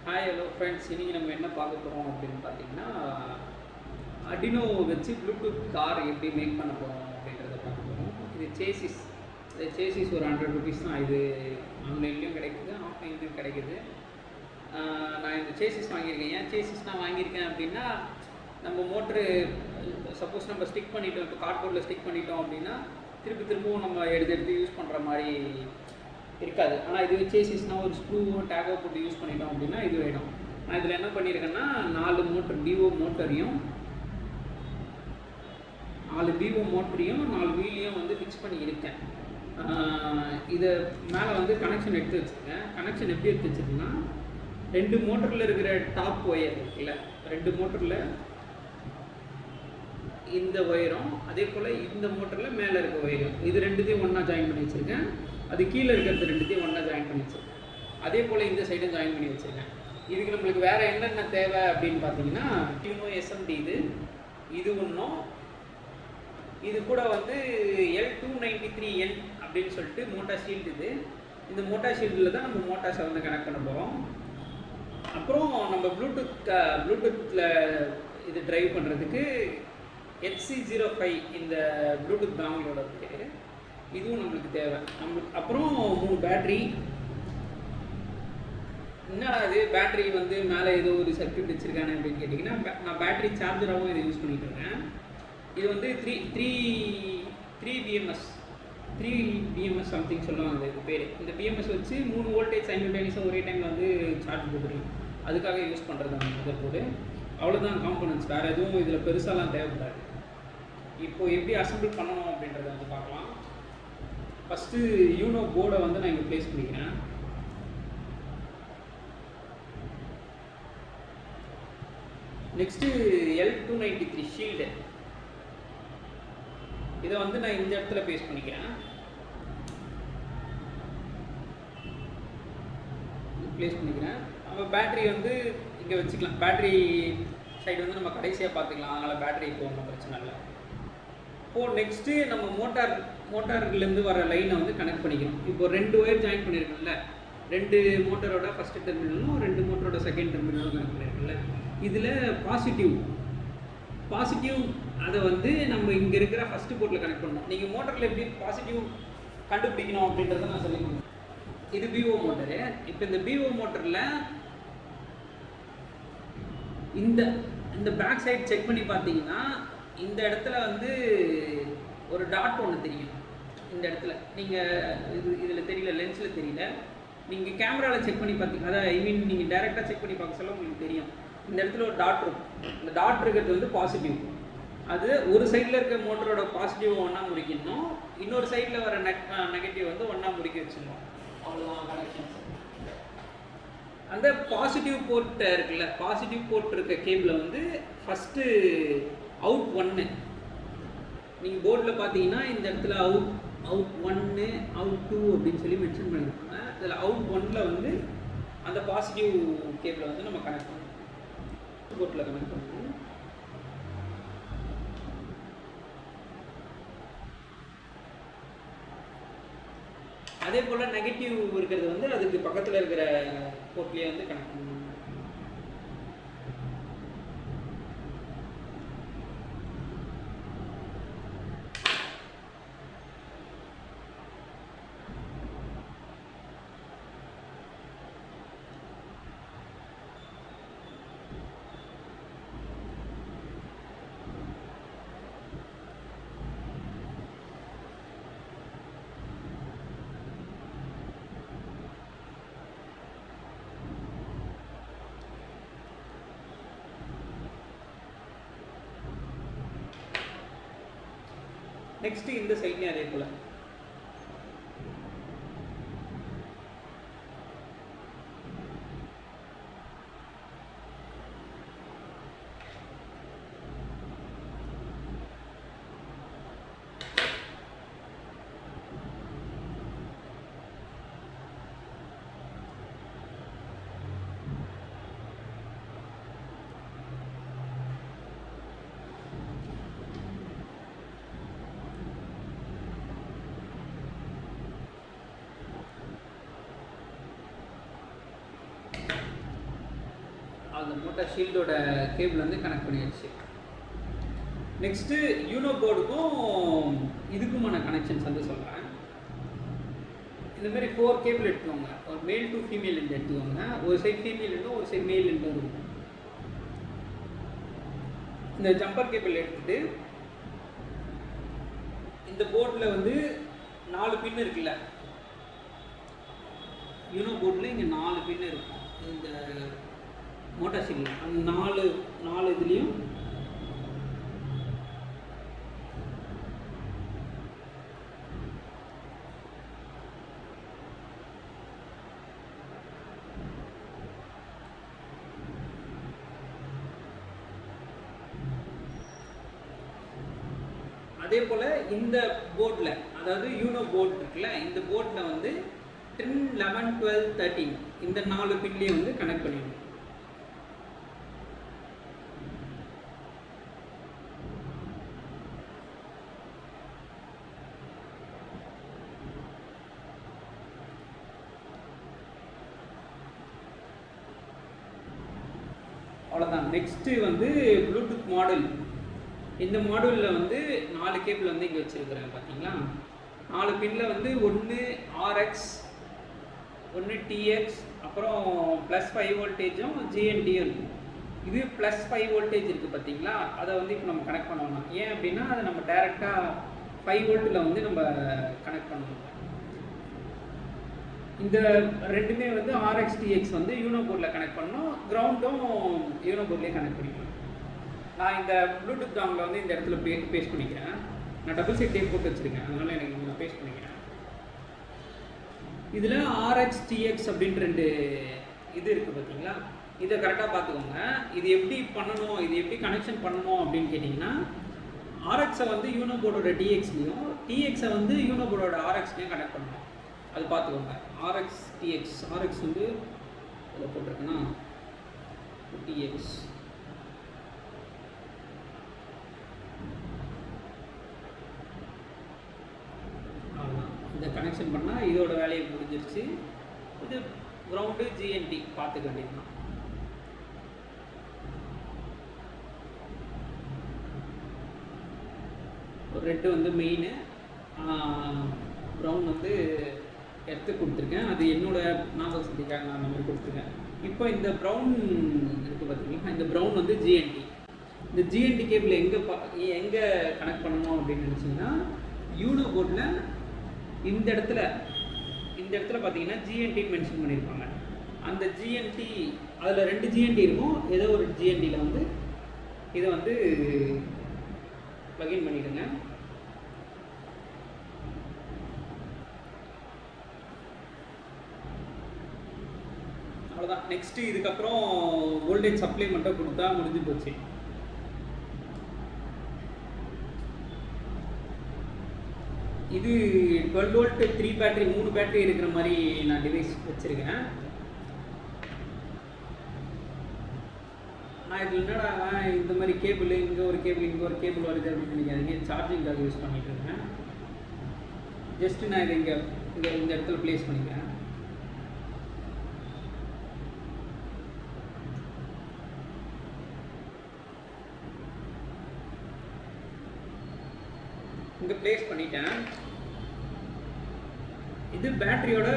Hi hello friends, இன்றைக்கி நம்ம என்ன பார்க்க போகிறோம் அப்படின்னு பார்த்தீங்கன்னா, அடினோ வச்சு ப்ளூடூத் கார் எப்படி மேக் பண்ண போகிறோம் அப்படின்றத பார்க்க போகிறோம். இது சேசிஸ் ஒரு 100 ருபீஸ் தான். இது ஆன்லைன்லேயும் கிடைக்குது, ஆஃப்லைன்லேயும் கிடைக்குது. நான் இந்த சேசிஸ் வாங்கியிருக்கேன். ஏன் சேசிஸ் நான் வாங்கியிருக்கேன் அப்படின்னா, நம்ம மோட்ரு சப்போஸ் நம்ம ஸ்டிக் பண்ணிட்டோம், இப்போ கார்ட்போர்டில் ஸ்டிக் பண்ணிட்டோம் அப்படின்னா திரும்பவும் நம்ம எடுத்து யூஸ் பண்ணுற மாதிரி இருக்காது. ஆனால் இது சேசிஸ்னால் ஒரு ஸ்க்ரூவோ டேகோ போட்டு யூஸ் பண்ணிட்டோம் அப்படின்னா இது வேணும். நான் இதில் என்ன பண்ணியிருக்கேன்னா 4 மோட்டர் டிஓ மோட்டரையும் 4 வீலையும் வந்து ஃபிக்ஸ் பண்ணியிருக்கேன். இதை மேலே வந்து கனெக்ஷன் எடுத்து வச்சுருக்கேன். கனெக்ஷன் எப்படி எடுத்து வச்சுருக்கேன்னா, 2 மோட்டரில் இருக்கிற டாப் ஒயர் இருக்குல்ல, 2 மோட்டரில் இந்த ஒயரும் அதே போல் இந்த மோட்டரில் மேலே இருக்க ஒயரும், இது ரெண்டுத்தையும் ஒன்றா ஜாயின் பண்ணி வச்சுருக்கேன். அது கீழே இருக்கிறது ரெண்டுத்தையும் ஒன்றா ஜாயின் பண்ணி வச்சுருக்கேன். அதே போல் இந்த சைடும் ஜாயின் பண்ணி வச்சுருக்கேன். இதுக்கு நம்மளுக்கு வேறு என்னென்ன தேவை அப்படின்னு பார்த்தீங்கன்னா, யூனோ எஸ்எம்டி இது ஒன்றும், இது கூட வந்து L293N அப்படின்னு சொல்லிட்டு மோட்டா ஷீல்டு. இந்த மோட்டா ஷீல்டில் தான் நம்ம மோட்டார்ஸை வந்து கனெக்ட் பண்ண போகிறோம். அப்புறம் நம்ம ப்ளூடூத்தில் இது ட்ரைவ் பண்ணுறதுக்கு HC05 இந்த ப்ளூடூத் டாங்கலோட பேர், இதுவும் நம்மளுக்கு தேவை. அப்புறம் 3 பேட்ரி. என்னடா இது பேட்ரி வந்து மேலே ஏதோ ஒரு சர்க்யூட் வச்சுருக்கானே அப்படின்னு கேட்டிங்கன்னா, நான் பேட்ரி சார்ஜராகவும் இதை யூஸ் பண்ணிகிட்டு இருக்கேன். இது வந்து த்ரீ பிஎம்எஸ் சம்திங் சொல்லுவாங்க இது பேர். இந்த பிஎம்எஸ் வச்சு 3 வோல்டேஜ் சைமல்டேனியஸாக ஒரே டைமில் வந்து சார்ஜ் போட்டுருங்க. அதுக்காக யூஸ் பண்ணுறது அந்த மதர் போர்டு. அவ்வளோதான் காம்பனன்ட்ஸ், வேறு எதுவும் இதில் பெருசாலாம் தேவைப்படாது. இப்போ எப்படி அசம்பிள் பண்ணணும் அப்படின்றத வந்து பார்க்கலாம். ஃபஸ்ட்டு யூனோ போர்டை வந்து நான் இங்கே ப்ளேஸ் பண்ணிக்கிறேன். நெக்ஸ்ட்டு L293 ஷீல்டு, இதை வந்து நான் இந்த இடத்துல ப்ளேஸ் பண்ணிக்கிறேன். நம்ம பேட்ரி வந்து இங்கே வச்சுக்கலாம். பேட்ரி சைடு வந்து நம்ம கடைசியாக பார்த்துக்கலாம், அதனால் பேட்ரி இப்போ ஒன்றும் பிரச்சனை இல்லை. இப்போது நெக்ஸ்ட்டு நம்ம மோட்டார்லேருந்து வர லைனை வந்து கனெக்ட் பண்ணிக்கணும். இப்போ 2 ஒயர் ஜாயின் பண்ணியிருக்கோம்ல, 2 மோட்டரோட ஃபஸ்ட்டு டெர்மினலும் 2 மோட்டரோட செகண்ட் டெர்மினலும் கனெக்ட் பண்ணியிருக்கோம்ல. இதில் பாசிட்டிவ் அதை வந்து நம்ம இங்கே இருக்கிற ஃபஸ்ட்டு போர்ட்டில் கனெக்ட் பண்ணணும். நீங்கள் மோட்டரில் எப்படி பாசிட்டிவ் கண்டுபிடிக்கணும் அப்படின்றத நான் சொல்லிக்கணும். இது பிஓ மோட்டரு. இப்போ இந்த பிஓ மோட்டரில் இந்த பேக் சைட் செக் பண்ணி பார்த்தீங்கன்னா, இந்த இடத்துல வந்து ஒரு டாட் ஒன்று தெரியும். இந்த இடத்துல நீங்கள் இதில் தெரியல, லென்ஸில் தெரியல, நீங்கள் கேமராவில் செக் பண்ணி பார்த்தீங்க, அதாவது நீங்கள் டைரெக்டாக செக் பண்ணி பார்க்க சொல்ல உங்களுக்கு தெரியும். இந்த இடத்துல ஒரு டாட் இருக்கும். இந்த டாட் இருக்கிறது வந்து பாசிட்டிவ். அது ஒரு சைடில் இருக்க மோட்டரோட பாசிட்டிவ் ஒன்றா முடிக்கணும், இன்னொரு சைடில் வர நெகட்டிவ் வந்து ஒன்றா முடிக்க வச்சிடணும். அவ்வளோதான் கனெக்ஷன்ஸ். அந்த பாசிட்டிவ் போர்ட் இருக்குல்ல, பாசிட்டிவ் போர்ட் இருக்க கேபிளை வந்து ஃபஸ்ட்டு அவுட் 1, நீங்கள் போர்டில் பார்த்தீங்கன்னா இந்த இடத்துல அவுட் 1 அவுட் 2 அப்படின்னு சொல்லி மென்ஷன் பண்ணியிருப்பாங்க. இதில் அவுட் 1ல் வந்து அந்த பாசிட்டிவ் கேபிளை வந்து நம்ம கனெக்ட் பண்ணணும், போர்ட்டில் கனெக்ட் பண்ணணும். அதே போல் நெகட்டிவ் இருக்கிறது வந்து அதுக்கு பக்கத்தில் இருக்கிற போர்ட்லேயே வந்து கனெக்ட் பண்ணணும். நெக்ஸ்ட்டு இந்த சைட்லேயும் அதே போல் அந்த மோட்டார் ஷீல்டோட கேபிள் வந்து கனெக்ட் பண்ணியாச்சு. நெக்ஸ்ட்டு யூனோ போர்டுக்கும் இதுக்குமான கனெக்ஷன்ஸ் வந்து சொல்கிறேன். இந்த மாதிரி 4 கேபிள் எடுத்துக்கோங்க. ஒரு மேல் டு ஃபீமேல் என்று எடுத்துக்கோங்க. ஒரு சைட் ஃபீமேல் என்றும் ஒரு சைட் மேல் என்றும் இருக்கும். இந்த ஜம்பர் கேபிள் எடுத்துட்டு இந்த போர்டில் வந்து 4 பின் இருக்குல்ல, யூனோ போர்டில் இங்கே 4 பின் இருக்கும். இந்த மோட்டார் சைக்கிள் அந்த 4 இதுலேயும் அதே போல் இந்த போர்டில், அதாவது யூனோ போர்டு இருக்குல்ல, இந்த போர்டில் வந்து 10, 11, 12, 13 இந்த 4 பின்லேயும் வந்து கனெக்ட் பண்ணிடணும். அவ்வளோதான். நெக்ஸ்ட்டு வந்து ப்ளூடூத் மாடல். இந்த மாடலில் வந்து 4 கேபிள் வந்து இங்கே வச்சுருக்கிறேன் பார்த்தீங்களா. 4 பின்னில் வந்து ஒன்று RX, ஒன்று TX, அப்புறம் +5 வோல்டேஜும் GNDயும் இருக்கும். இது +5 வோல்டேஜ் இருக்குது பார்த்தீங்களா, அதை வந்து இப்போ நம்ம கனெக்ட் பண்ணணும். ஏன் அப்படின்னா அதை நம்ம டேரெக்டாக 5 வோல்ட்டில் வந்து நம்ம கனெக்ட் பண்ணணும். இந்த ரெண்டுமே வந்து RX, TX வந்து யூனோ போர்டில் கனெக்ட் பண்ணணும். கிரவுண்டும் யூனோ போர்ட்லேயே கனெக்ட் பண்ணிக்கணும். நான் இந்த ப்ளூடூத் டாங்கில் வந்து இந்த இடத்துல பேஸ்ட் பண்ணிக்கிறேன். நான் டபுள் சைட் டேப் போட்டு வச்சுருக்கேன், அதனால் எனக்கு நான் பேஸ்ட் பண்ணிக்கிறேன். இதில் RX, TX அப்படின்ற 2 இது இருக்குது பார்த்தீங்களா, இதை கரெக்டாக பார்த்துக்கோங்க. இது எப்படி பண்ணணும், இது எப்படி கனெக்ஷன் பண்ணணும் அப்படின்னு கேட்டிங்கன்னா, RXை வந்து யூனோ போர்டோட TXலையும், TXை வந்து யூனோ போர்டோட RXலையும் கனெக்ட் பண்ணணும். அது பார்த்துக்கோங்க. RX, TX. RX வந்து இதில் போட்டிருக்குன்னா TX. இதை கனெக்ஷன் பண்ணால் இதோட வேலையை முடிஞ்சிருச்சு. இது கிரவுண்டு GND பார்த்துக்க வேண்டியதுதான். ஒரு ரெட்டு வந்து மெயின், ப்ரௌன் வந்து எடுத்து கொடுத்துருக்கேன். அது என்னோட ஞாபக சக்திக்காக நான் அந்த மாதிரி கொடுத்துருக்கேன். இப்போ இந்த ப்ரௌன் இருக்குது பார்த்தீங்கன்னா, இந்த ப்ரௌன் வந்து GND. இந்த GND கேபிள் எங்கே கனெக்ட் பண்ணணும் அப்படின்னு நினச்சிங்கன்னா, யூனோ போர்டில் இந்த இடத்துல பார்த்தீங்கன்னா GND மென்ஷன் பண்ணியிருப்பாங்க. அந்த GND அதில் 2 GND இருக்கும். ஏதோ ஒரு GNDயில் வந்து இதை வந்து ப்ளகின் பண்ணிவிடுங்க. அவ்வளோதான். நெக்ஸ்ட்டு இதுக்கப்புறம் வோல்டேஜ் சப்ளை மட்டும் கொடுத்தா முடிஞ்சு போச்சு. இது 12 வோல்ட் 3 பேட்டரி 3 பேட்டரி இருக்கிற மாதிரி நான் டிவைஸ் வச்சுருக்கேன். நான் இதில் என்னடா இந்த மாதிரி கேபிள், இங்கே ஒரு கேபிள் வருது அப்படின்னு நினைக்காதீங்க. சார்ஜிங்காக யூஸ் பண்ணிகிட்டு இருக்கேன். ஜஸ்ட்டு நான் இதை இந்த இடத்துல ப்ளேஸ் பண்ணிக்கிறேன். இங்கே ப்ளேஸ் பண்ணிட்டேன். இது பேட்டரியோட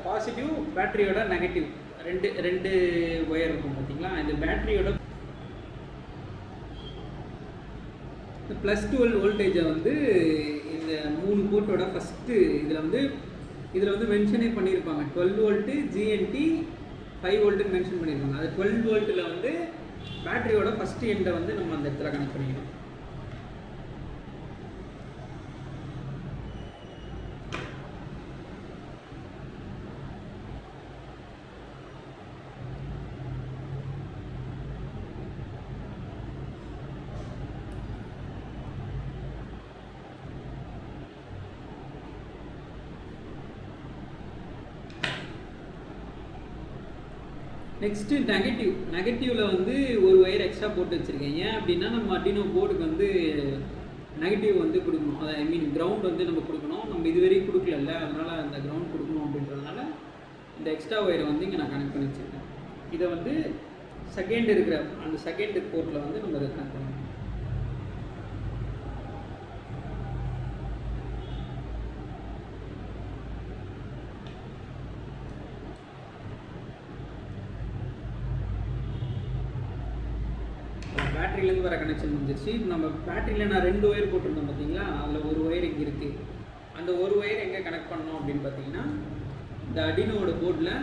பாசிட்டிவ், பேட்டரியோட நெகட்டிவ் ரெண்டு ஒயர் இருக்கும் பார்த்தீங்களா. இந்த பேட்டரியோட +12 வோல்டேஜை வந்து இந்த 3 போர்ட்டோட ஃபஸ்ட்டு இதில் வந்து மென்ஷனே பண்ணியிருப்பாங்க. 12 வோல்ட்டு GND 5 வோல்ட்டுன்னு மென்ஷன் பண்ணியிருப்பாங்க. அது 12 வோல்ட்டில் வந்து பேட்டரியோட ஃபஸ்ட்டு எண்டை வந்து நம்ம அந்த இடத்துல கனெக்ட் பண்ணிக்கணும். நெக்ஸ்ட்டு நெகட்டிவில் வந்து ஒரு ஒயர் எக்ஸ்ட்ரா போட்டு வச்சுருக்கேன். ஏன் அப்படின்னா நம்ம Arduino போர்டுக்கு வந்து நெகட்டிவ் வந்து கொடுக்கணும். அதை கிரவுண்ட் வந்து நம்ம கொடுக்கணும். நம்ம இதுவரையும் கொடுக்கல, அதனால் அந்த கிரவுண்ட் கொடுக்கணும் அப்படின்றதுனால இந்த எக்ஸ்ட்ரா ஒயரை வந்து இங்கே நான் கனெக்ட் பண்ணி வச்சுருக்கேன். இதை வந்து செகண்ட் இருக்கிற அந்த செகண்ட் போர்ட்டில் வந்து நம்ம கனெக்ட் பண்ணணும். பேட்டரியிலேருந்து வர கனெக்ஷன் முடிஞ்சிருச்சு. நம்ம பேட்டரியில் நான் 2 ஒயர் போட்டிருந்தேன் பார்த்தீங்களா, அதில் ஒரு ஒயர் இங்கே இருக்குது. அந்த ஒரு ஒயர் எங்கே கனெக்ட் பண்ணோம் அப்படின்னு பார்த்தீங்கன்னா, இந்த அடினோட போர்டில்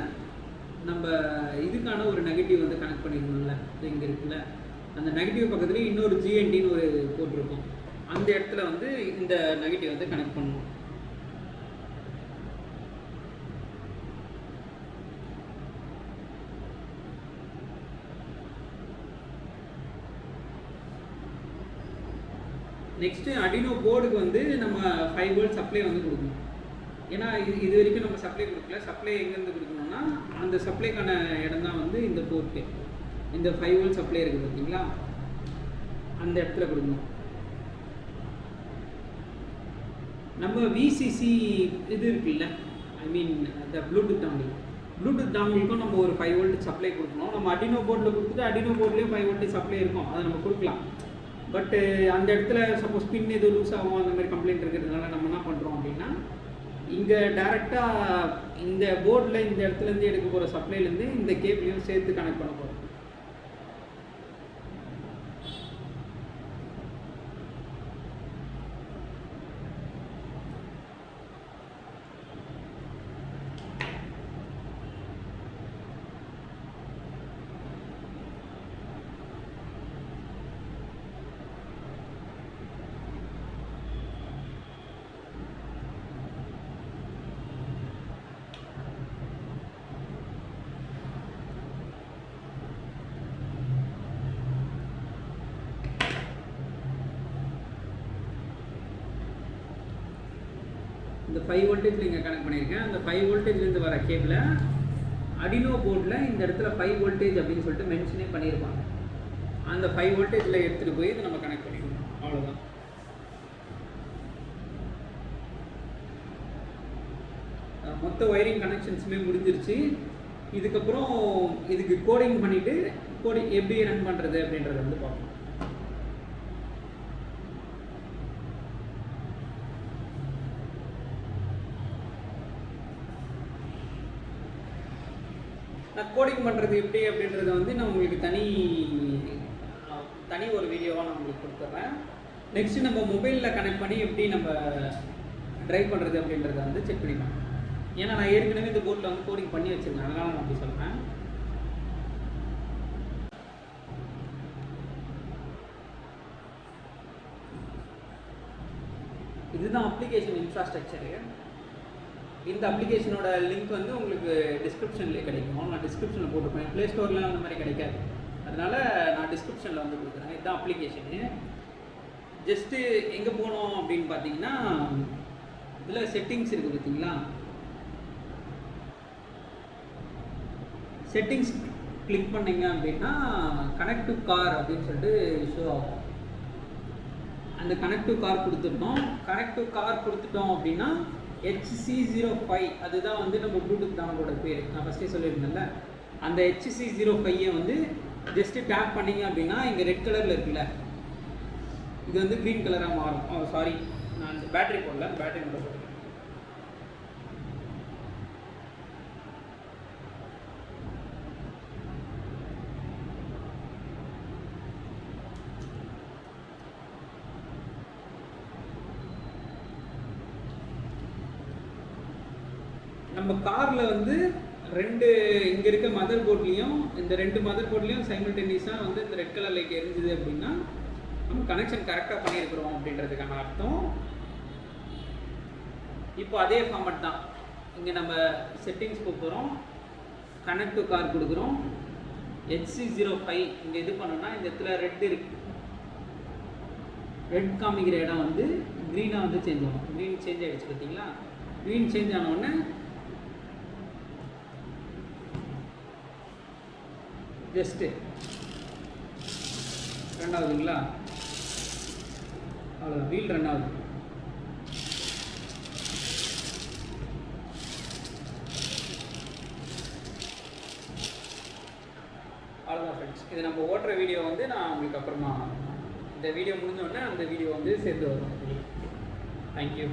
நம்ம இதுக்கான ஒரு நெகட்டிவ் வந்து கனெக்ட் பண்ணியிருந்தோம்ல, இது இங்கே இருக்குல்ல, அந்த நெகட்டிவ் பக்கத்துலேயே இன்னொரு ஜிஎன்டின்னு ஒரு போட்டிருக்கோம். அந்த இடத்துல வந்து இந்த நெகட்டிவ் வந்து கனெக்ட் பண்ணணும். நெக்ஸ்ட்டு அடினோ போர்டுக்கு வந்து நம்ம 5 வோல்ட் சப்ளை வந்து கொடுக்கணும். ஏன்னா இது வரைக்கும் நம்ம சப்ளை கொடுக்கல. சப்ளை எங்கேருந்து கொடுக்கணும்னா அந்த சப்ளைக்கான இடம் தான் வந்து இந்த போர்ட்டு. இந்த 5 வோல்ட் சப்ளை இருக்குது பார்த்தீங்களா, அந்த இடத்துல கொடுக்கணும். நம்ம விசிசி இது இருக்குல்ல, ஐ மீன் இந்த ப்ளூடூத் டாங்கிளுக்கும் நம்ம ஒரு 5 வோல்ட் சப்ளை கொடுக்கணும். நம்ம அடினோ போர்டில் கொடுத்துட்டு அடினோ போர்ட்லேயும் 5 வோல்ட் சப்ளை இருக்கும், அதை நம்ம கொடுக்கலாம். பட்டு அந்த இடத்துல சப்போஸ் பின் எதுவும் லூஸ் ஆகும் அந்த மாதிரி கம்ப்ளைண்ட் இருக்கிறதுனால நம்ம என்ன பண்ணுறோம் அப்படின்னா, இங்கே டேரெக்டாக இந்த போர்டில் இந்த இடத்துலேருந்து எடுக்க போகிற சப்ளைலேருந்து இந்த கேபிளையும் சேர்த்து கனெக்ட் பண்ண போகிறோம். இந்த 5 வோல்டேஜில் இங்கே கனெக்ட் பண்ணியிருக்கேன். அந்த 5 வோல்டேஜ்லேருந்து வர கேபிளை அடினோ போர்டில் இந்த இடத்துல 5 வோல்டேஜ் அப்படின்னு சொல்லிட்டு மென்ஷனே பண்ணியிருப்பாங்க. அந்த 5 வோல்டேஜில் எடுத்துகிட்டு போய் இதை நம்ம கனெக்ட் பண்ணிக்கணும். அவ்வளோதான். மொத்த ஒயரிங் கனெக்ஷன்ஸுமே முடிஞ்சிருச்சு. இதுக்கப்புறம் இதுக்கு கோடிங் பண்ணிவிட்டு கோடிங் எப்படி ரன் பண்ணுறது அப்படின்றத வந்து பார்ப்போம். நான் கோடிங் பண்ணுறது எப்படி அப்படின்றத வந்து நான் உங்களுக்கு தனி ஒரு வீடியோவாக நான் உங்களுக்கு கொடுத்துட்றேன். நெக்ஸ்ட்டு நம்ம மொபைலில் கனெக்ட் பண்ணி எப்படி நம்ம ட்ரைவ் பண்ணுறது அப்படின்றத வந்து செக் பண்ணிக்கலாம். ஏன்னா நான் ஏற்கனவே இந்த போர்டில் வந்து கோடிங் பண்ணி வச்சுருக்கேன், அதனால் நான் அப்படி சொல்கிறேன். இதுதான் அப்ளிகேஷன் இன்ஃப்ராஸ்ட்ரக்சரு. இந்த அப்ளிகேஷனோட லிங்க் வந்து உங்களுக்கு டிஸ்கிரிப்ஷன்லேயே கிடைக்கும். நான் டிஸ்கிரிப்ஷனில் போட்டிருப்பேன். ப்ளே ஸ்டோரில் அந்த மாதிரி கிடைக்காது, அதனால் நான் டிஸ்கிரிப்ஷனில் வந்து கொடுக்குறேன். இதுதான் அப்ளிகேஷனு. ஜஸ்ட்டு எங்கே போனோம் அப்படின்னு பார்த்தீங்கன்னா, இதில் செட்டிங்ஸ் இருக்குது பார்த்தீங்களா, செட்டிங்ஸ் கிளிக் பண்ணிங்க அப்படின்னா கனெக்ட் டு கார் அப்படின்னு சொல்லிட்டு ஷோ ஆகும். அந்த கனெக்ட் டு கார் கொடுத்துட்டோம். கனெக்ட் டு கார் கொடுத்துட்டோம் அப்படின்னா HC05 அதுதான் வந்து நம்ம ப்ளூடூத் டாங்கோட பேர். நான் ஃபஸ்ட்டே சொல்லியிருந்தேன்ல, அந்த HC05 வந்து ஜஸ்ட்டு டேப் பண்ணிங்க அப்படின்னா இங்கே ரெட் கலரில் இருக்குல்ல, இது வந்து க்ரீன் கலராக மாறும். சாரி, நான் இந்த பேட்டரி போடல, பேட்டரி மட்டும் போடுறேன். நம்ம காரில் வந்து இங்கே இருக்க மதர் போர்ட்லேயும் இந்த 2 மதர் போர்ட்லேயும் சைமல்டேனியஸாக வந்து இந்த ரெட் கலர் லைட் எரிஞ்சுது அப்படின்னா நம்ம கனெக்ஷன் கரெக்டாக பண்ணியிருக்கிறோம் அப்படின்றதுக்கான அர்த்தம். இப்போ அதே ஃபார்மட் தான். இங்கே நம்ம செட்டிங்ஸ் போகிறோம், கனெக்ட் டு கார் கொடுக்குறோம், HC05 இங்கே இது பண்ணோன்னா இந்த இடத்துல ரெட் இருக்கு, ரெட் காமிக்கிற இடம் வந்து க்ரீனாக வந்து சேஞ்ச் ஆகும். க்ரீன் சேஞ்ச் ஆகிடுச்சு பார்த்தீங்களா. க்ரீன் சேஞ்ச் ஆனவுடனே ஜஸ்ட்டு ரன் ஆகுதுங்களா, அவ்வளோ வீல் ரன் ஆகுது. அவ்வளோதான் ஃப்ரெண்ட்ஸ். இது நம்ம ஓட்டுற வீடியோ வந்து நான் உங்களுக்கு அப்புறமா இந்த வீடியோ முடிஞ்சோடனே அந்த வீடியோ வந்து சேர்ந்து வரும். தேங்க்யூ.